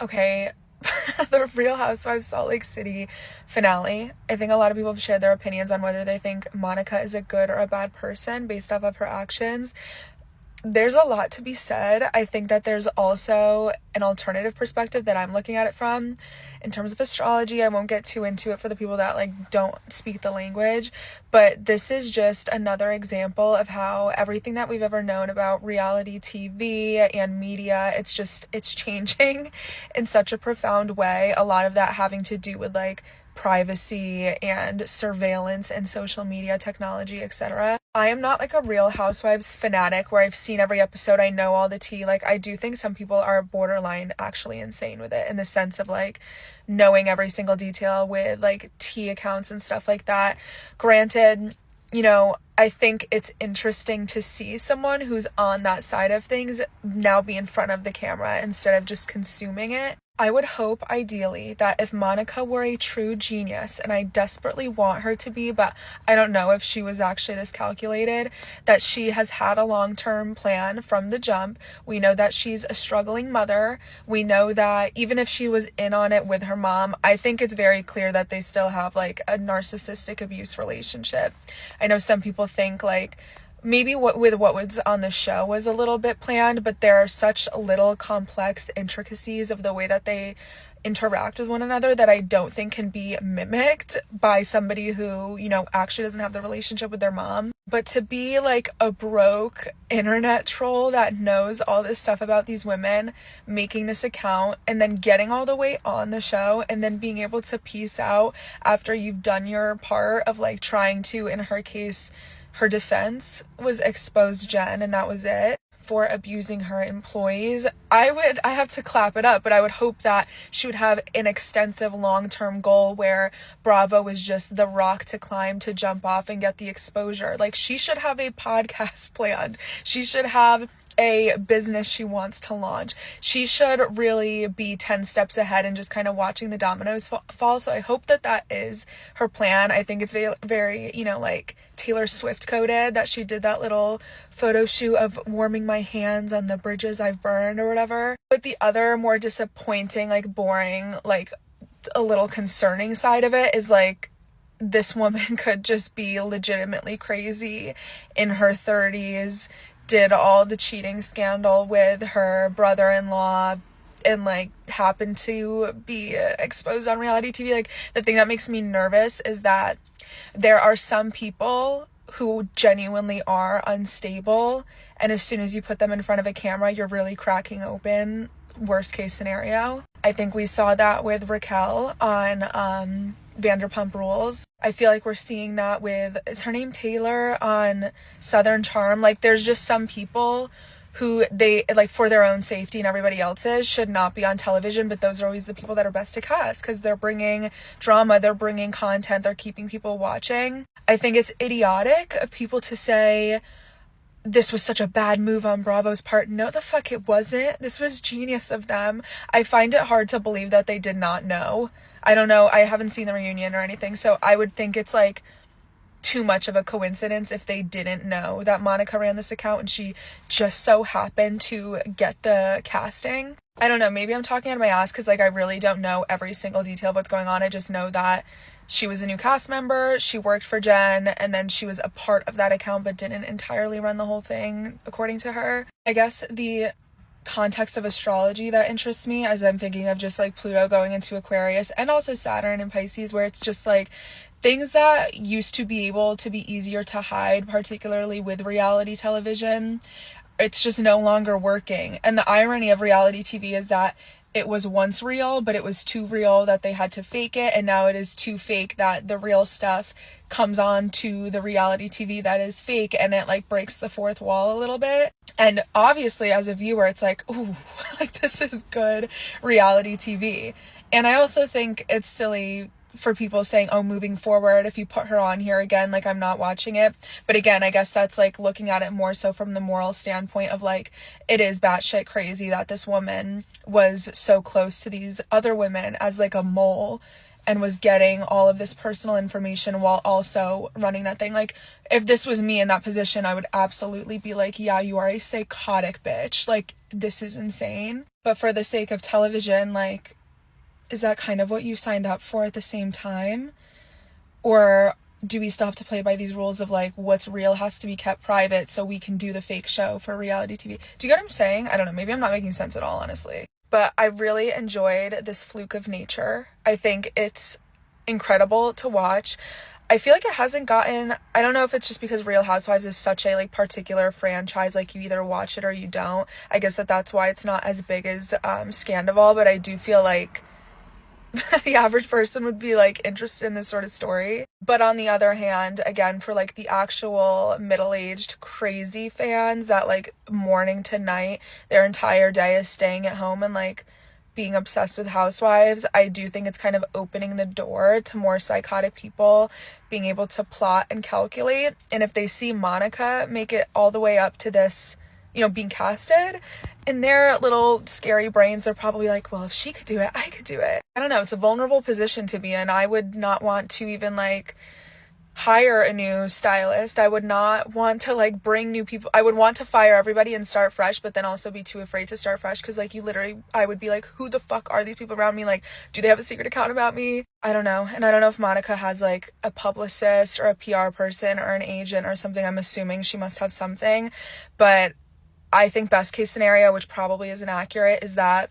Okay, the Real Housewives Salt Lake City finale. I think a lot of people have shared their opinions on whether they think Monica is a good or a bad person based off of her actions. There's a lot to be said. I think that there's also an alternative perspective that I'm looking at it from. In terms of astrology, I won't get too into it for the people that don't speak the language, but this is just another example of how everything that we've ever known about reality TV and media, it's changing in such a profound way. A lot of that having to do with privacy and surveillance and social media technology, etc. I am not a Real Housewives fanatic where I've seen every episode, I know all the tea. I do think some people are borderline actually insane with it in the sense of knowing every single detail with tea accounts and stuff like that. Granted, I think it's interesting to see someone who's on that side of things now be in front of the camera instead of just consuming it. I would hope, ideally, that if Monica were a true genius, and I desperately want her to be, but I don't know if she was actually this calculated, that she has had a long-term plan from the jump. We know that she's a struggling mother. We know that even if she was in on it with her mom, I think it's very clear that they still have a narcissistic abuse relationship. I know some people think maybe what was on the show was a little bit planned, but there are such little complex intricacies of the way that they interact with one another that I don't think can be mimicked by somebody who, actually doesn't have the relationship with their mom. But to be a broke internet troll that knows all this stuff about these women, making this account and then getting all the way on the show and then being able to peace out after you've done your part of trying to, in her case, her defense was expose Jen, and that was it, for abusing her employees. I have to clap it up, but I would hope that she would have an extensive long-term goal where Bravo was just the rock to climb, to jump off and get the exposure. She should have a podcast planned. She should have a business she wants to launch. She should really be 10 steps ahead and just kind of watching the dominoes fall. So I hope that that is her plan. I think it's very, very, Taylor Swift coded that she did that little photo shoot of warming my hands on the bridges I've burned or whatever. But the other more disappointing, boring, a little concerning side of it is this woman could just be legitimately crazy in her 30s, did all the cheating scandal with her brother-in-law, and happened to be exposed on reality TV. The thing that makes me nervous is that there are some people who genuinely are unstable, and as soon as you put them in front of a camera, you're really cracking open worst case scenario. I think we saw that with Raquel on Vanderpump Rules. I feel like we're seeing that with, is her name Taylor, on Southern Charm? There's just some people who they, for their own safety and everybody else's, should not be on television, but those are always the people that are best to cast because they're bringing drama, they're bringing content, they're keeping people watching. I think it's idiotic of people to say, this was such a bad move on Bravo's part. No, the fuck it wasn't. This was genius of them. I find it hard to believe that they did not know. I don't know. I haven't seen the reunion or anything, so I would think it's too much of a coincidence if they didn't know that Monica ran this account and she just so happened to get the casting. I don't know. Maybe I'm talking out of my ass because I really don't know every single detail of what's going on. I just know that she was a new cast member, she worked for Jen, and then she was a part of that account but didn't entirely run the whole thing, according to her. I guess the context of astrology that interests me as I'm thinking of just Pluto going into Aquarius and also Saturn and Pisces, where it's just things that used to be able to be easier to hide, particularly with reality television, it's just no longer working. And the irony of reality TV is that it was once real, but it was too real that they had to fake it, and now it is too fake that the real stuff comes on to the reality TV that is fake, and it breaks the fourth wall a little bit. And obviously as a viewer it's ooh, this is good reality TV. And I also think it's silly for people saying, oh, moving forward, if you put her on here again, I'm not watching it. But again, I guess that's looking at it more so from the moral standpoint of it is batshit crazy that this woman was so close to these other women as a mole and was getting all of this personal information while also running that thing. If this was me in that position, I would absolutely be yeah, you are a psychotic bitch. this is insane. But for the sake of television, like, is that kind of what you signed up for at the same time? Or do we still have to play by these rules of like what's real has to be kept private so we can do the fake show for reality TV? Do you get what I'm saying? I don't know. Maybe I'm not making sense at all, honestly. But I really enjoyed this fluke of nature. I think it's incredible to watch. I feel like it hasn't gotten, I don't know if it's just because Real Housewives is such a like particular franchise, like you either watch it or you don't. I guess that's why it's not as big as Scandival, but I do feel like the average person would be like interested in this sort of story. But on the other hand, again, for like the actual middle-aged crazy fans that like morning to night their entire day is staying at home and like being obsessed with housewives, I do think it's kind of opening the door to more psychotic people being able to plot and calculate. And if they see Monica make it all the way up to this, you know, being casted, in their little scary brains, they're probably like, well, if she could do it, I could do it. I don't know. It's a vulnerable position to be in. I would not want to even like hire a new stylist. I would not want to like bring new people. I would want to fire everybody and start fresh, but then also be too afraid to start fresh because like you literally, I would be like, who the fuck are these people around me? Like, do they have a secret account about me? I don't know. And I don't know if Monica has like a publicist or a PR person or an agent or something. I'm assuming she must have something, but I think best case scenario, which probably isn't accurate, is that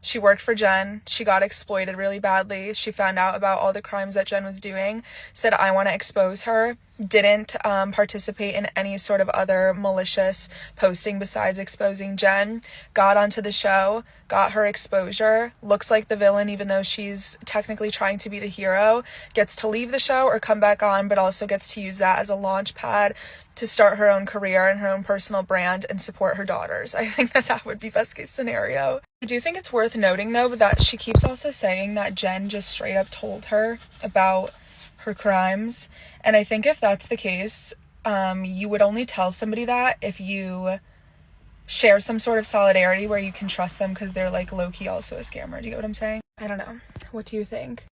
she worked for Jen. She got exploited really badly. She found out about all the crimes that Jen was doing, said, I want to expose her, didn't participate in any sort of other malicious posting besides exposing Jen, got onto the show, got her exposure, looks like the villain even though she's technically trying to be the hero, gets to leave the show or come back on, but also gets to use that as a launch pad to start her own career and her own personal brand and support her daughters. I think that would be best case scenario. I do think it's worth noting though that she keeps also saying that Jen just straight up told her about her crimes. And I think if that's the case, you would only tell somebody that if you share some sort of solidarity where you can trust them because they're like low-key also a scammer. Do you get what I'm saying? I don't know. What do you think?